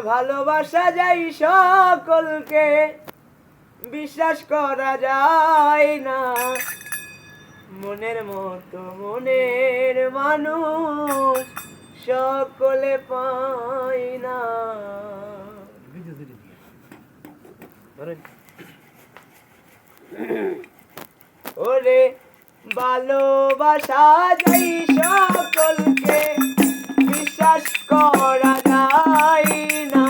ভালোবাসা যায় সকলকে, বিশ্বাস করা যায় না। মনের মতো মনের মানুষ সকলে পায় না। ওরে ভালোবাসা যায় সকলকে, বিশ্বাস করা যায় না।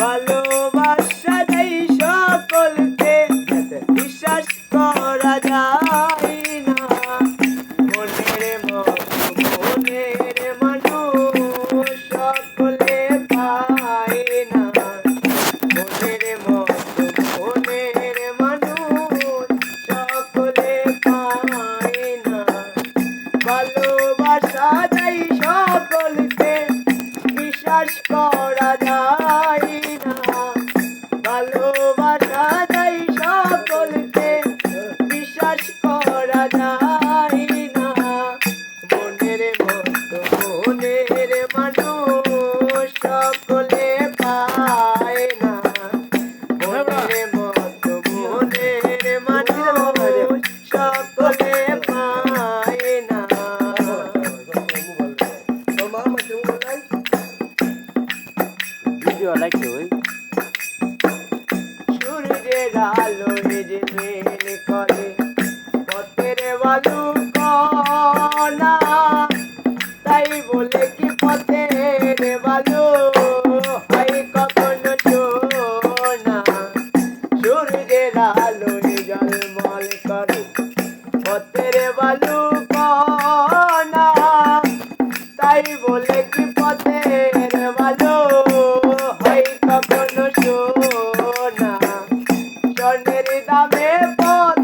ভালোবাসা যায় সকলকে, বিশ্বাস করা যায় না। মনের মতো মনের মানুষ সকলে পায় না। মনের মতো মনের মানুষ সকলে পায় না। ভালোবাসা যায় সকলকে, বিশ্বাস করা যায় না। ভালোবাসা যায় সকলকে, বিশ্বাস করা যায় না। মনের মতো মনের মানুষ সকলে পায় না। মনের মতো মনের মানুষ সকলে পায় না। ভিডিও লাইক ওই সূর্যের আলো যে মেল করে, পথের বালু কণা, তাই বলে কি পথের বালু হয় কখনো সোনা। সূর্যের আলো জলমল করে, পথের বালু কণা, তাই বলে কি পথের বালু হয় কখনো সোনা। স্বর্ণের দামে পথ